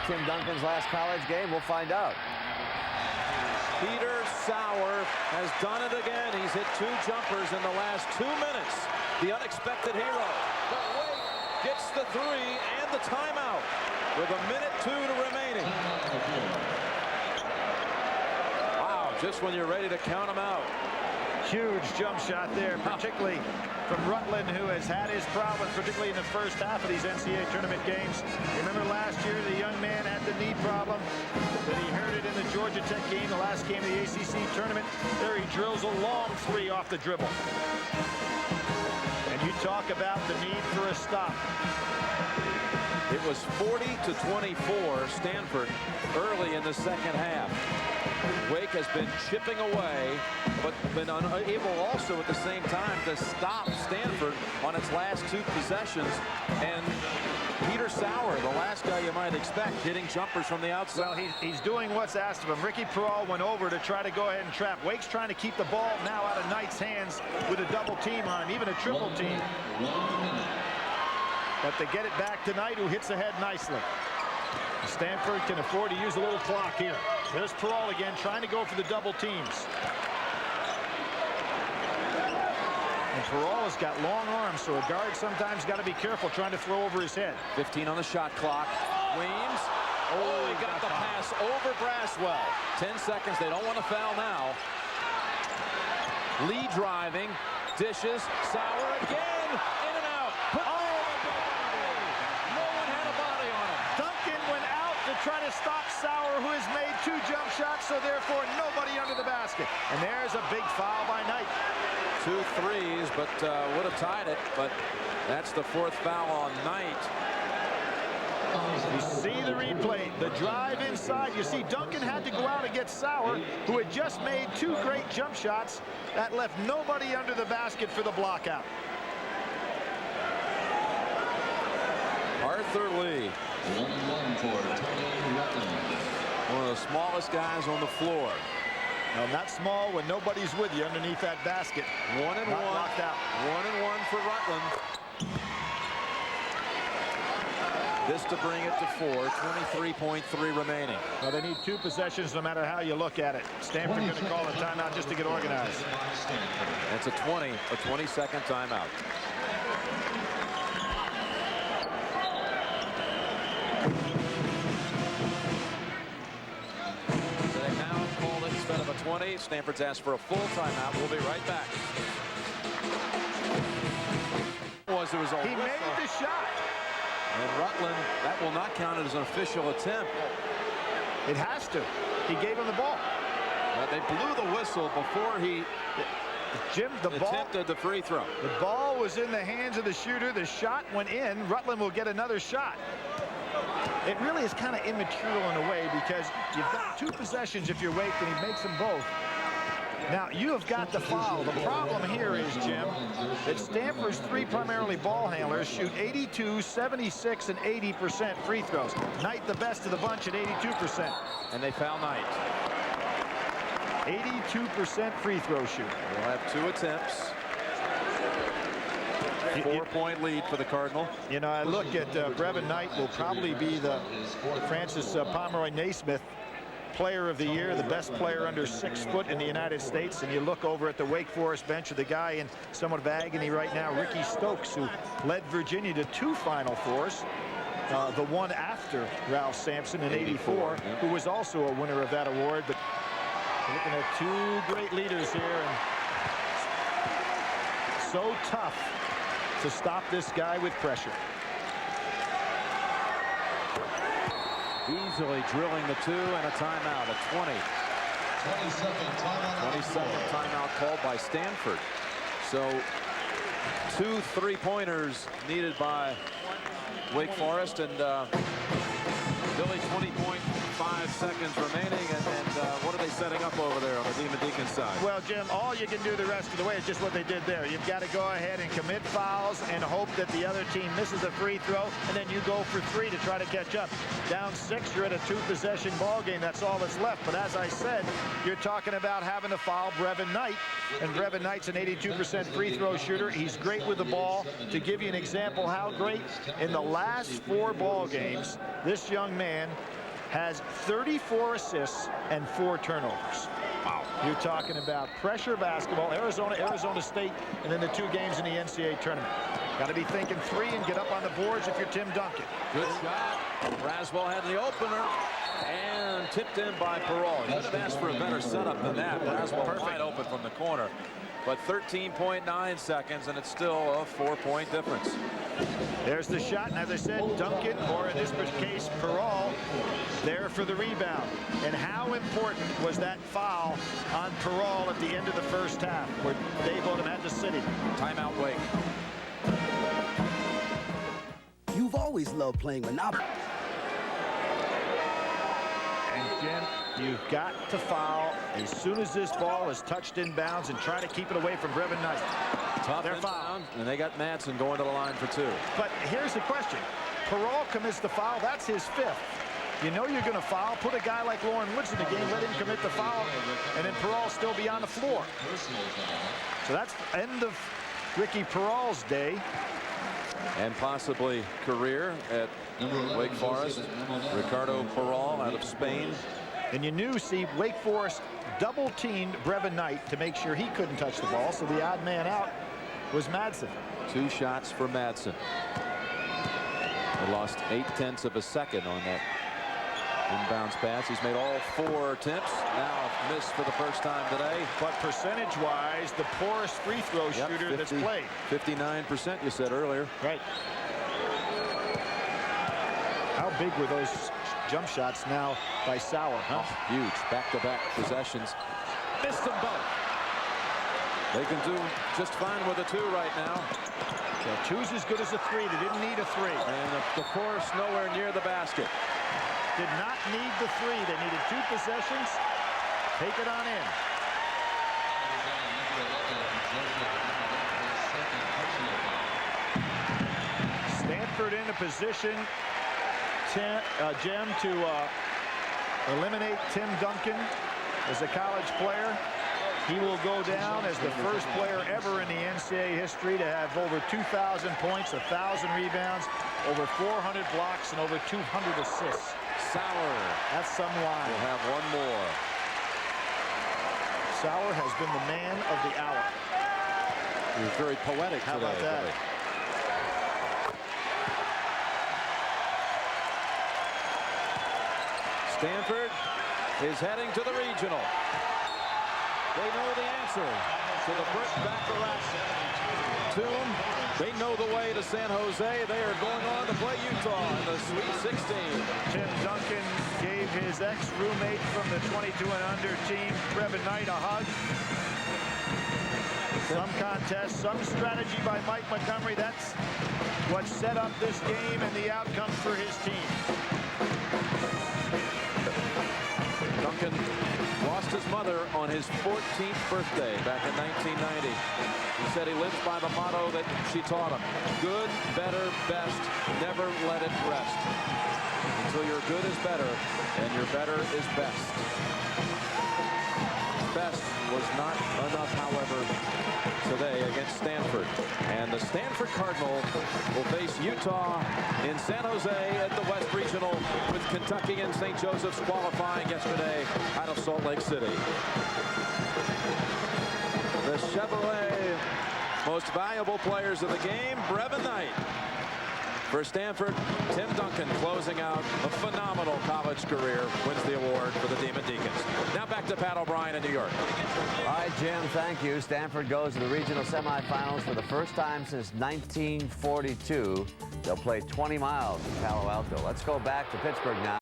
Tim Duncan's last college game? We'll find out. Peter Sauer has done it again. He's hit 2 jumpers in the last 2 minutes. The unexpected hero. But Wake gets the 3 and the timeout with 1:02 remaining. Wow, just when you're ready to count them out. Huge jump shot there, particularly from Rutland, who has had his problems, particularly in the first half of these NCAA tournament games. Remember last year, the young man had the knee problem that he hurt it in the Georgia Tech game, the last game of the ACC tournament. There he drills a long 3 off the dribble. And you talk about the need for a stop. It was 40-24 Stanford early in the second half. Wake has been chipping away, but been unable also at the same time to stop Stanford on its last 2 possessions. And Peter Sauer, the last guy you might expect, hitting jumpers from the outside. Well, he's doing what's asked of him. Ricky Peral went over to try to go ahead and trap. Wake's trying to keep the ball now out of Knight's hands with a double team on him, even a triple team. But they get it back to Knight, who hits ahead nicely. Stanford can afford to use a little clock here. There's Peral again, trying to go for the double teams. And Peral has got long arms, so a guard sometimes got to be careful trying to throw over his head. 15 on the shot clock. Weems. Oh, he got the pass over Braswell. 10 seconds. They don't want to foul now. Lee driving. Dishes. Sauer again. In and out. No one had a body on him. Duncan went out to try to stop Sauer, who has made 2 jump shots, so therefore nobody under the basket. And there's a big foul by Knight. 2 threes, but would have tied it. But that's the 4th foul on Knight. You see the replay, the drive inside. You see Duncan had to go out and get Sauer, who had just made 2 great jump shots. That left nobody under the basket for the block out. Arthur Lee. 1-1 for Tony Rutland. One of the smallest guys on the floor. No, not small when nobody's with you underneath that basket. 1-1. Locked out. 1-1 for Rutland. This to bring it to 4. 23.3 remaining. Well, they need 2 possessions no matter how you look at it. Stanford going to call a timeout just to get organized. It's a 20-second timeout. They now call it instead of a 20. Stanford's asked for a full timeout. We'll be right back. There was a He made the shot. And Rutland, that will not count as an official attempt. It has to. He gave him the ball. They blew the whistle before he Jim, the ball attempted the free throw. The ball was in the hands of the shooter. The shot went in. Rutland will get another shot. It really is kind of immaterial in a way because you've got 2 possessions if you're Wake, and he makes them both. Now, you have got the foul. The problem here is, Jim, that Stanford's 3 primarily ball handlers shoot 82, 76, and 80% free throws. Knight the best of the bunch at 82%. And they foul Knight. 82% free throw shooting. We'll have 2 attempts. 4-point lead for the Cardinal. You know, I look at Brevin Knight will probably be the Francis Pomeroy Naismith Player of the Year, the best player under 6 foot in the United States. And you look over at the Wake Forest bench of the guy in somewhat of agony right now, Ricky Stokes, who led Virginia to 2 Final Fours. The one after Ralph Sampson in '84, who was also a winner of that award. But looking at 2 great leaders here, and so tough to stop this guy with pressure. Easily drilling the 2 and a timeout. A 20-second timeout called by Stanford. So 2 3-pointers needed by Wake Forest, and Billy, 20.5 seconds remaining, and what are they setting up over there on the Demon Deacon side? Well, Jim, all you can do the rest of the way is just what they did there. You've got to go ahead and commit fouls and hope that the other team misses a free throw, and then you go for 3 to try to catch up. Down 6, you're at a 2-possession ball game. That's all that's left. But as I said, you're talking about having to foul Brevin Knight, and Brevin Knight's an 82% free throw shooter. He's great with the ball. To give you an example how great, in the last 4 ball games, this young man has 34 assists and 4 turnovers. Wow. You're talking about pressure basketball, Arizona State, and then the 2 games in the NCAA tournament. Got to be thinking 3 and get up on the boards if you're Tim Duncan. Good shot. Braswell had the opener and tipped in by Perrault. He could have asked for a better setup than that. Braswell wide open from the corner. But 13.9 seconds, and it's still a 4-point difference. There's the shot, and as I said, Duncan, or in this case, Perrault, there for the rebound. And how important was that foul on Perrault at the end of the first half, where Dave Odom had to sit him? Timeout, Wake. You've always loved playing Monopoly. And Jim, you've got to foul as soon as this ball is touched inbounds and try to keep it away from Brevin Knight. Tough They're inbound, fouled. and they got Madsen going to the line for 2. But here's the question. Perrault commits the foul. That's his 5th. You know you're going to foul. Put a guy like Lauren Woods in the game. Let him commit the foul. And then Perrault still be on the floor. So that's the end of Ricky Perrault's day. And possibly career at Wake Forest. Ricardo Perrault out of Spain. And you knew, see, Wake Forest double-teamed Brevin Knight to make sure he couldn't touch the ball. So the odd man out was Madsen. 2 shots for Madsen. They lost 0.8 of a second on that inbounds pass. He's made all 4 attempts. Now missed for the first time today. But percentage-wise, the poorest free throw shooter that's played. 59%, you said earlier. Right. How big were those jump shots now by Sauer? Huh? Oh, huge. Back-to-back possessions. Missed them both. They can do just fine with a 2 right now. So 2's as good as a 3. They didn't need a 3. And the course nowhere near the basket. Did not need the 3. They needed 2 possessions. Take it on in. Stanford in a position, Jim, to eliminate Tim Duncan as a college player. He will go down as the first player ever in the NCAA history to have over 2,000 points, 1,000 rebounds, over 400 blocks, and over 200 assists. Sauer. That's some line. We'll have one more. Sauer has been the man of the hour. He was very poetic How today. about that? Really. Stanford is heading to the regional. They know the answer to the Britt Baccarat tomb. They know the way to San Jose. They are going on to play Utah in the Sweet 16. Tim Duncan gave his ex-roommate from the 22 and under team, Brevin Knight, a hug. Some contest, some strategy by Mike Montgomery. That's what set up this game and the outcome for his team. Duncan lost his mother on his 14th birthday back in 1990. He said he lives by the motto that she taught him. Good, better, best, never let it rest. Until your good is better and your better is best. Best was not enough, however, today against Stanford. And the Stanford Cardinal will face Utah in San Jose at the West Regional, with Kentucky and St. Joseph's qualifying yesterday out of Salt Lake City. The Chevrolet most valuable players of the game, Brevin Knight. For Stanford, Tim Duncan closing out a phenomenal college career, wins the award for the Demon Deacons. Now back to Pat O'Brien in New York. All right, Jim, thank you. Stanford goes to the regional semifinals for the first time since 1942. They'll play 20 miles in Palo Alto. Let's go back to Pittsburgh now.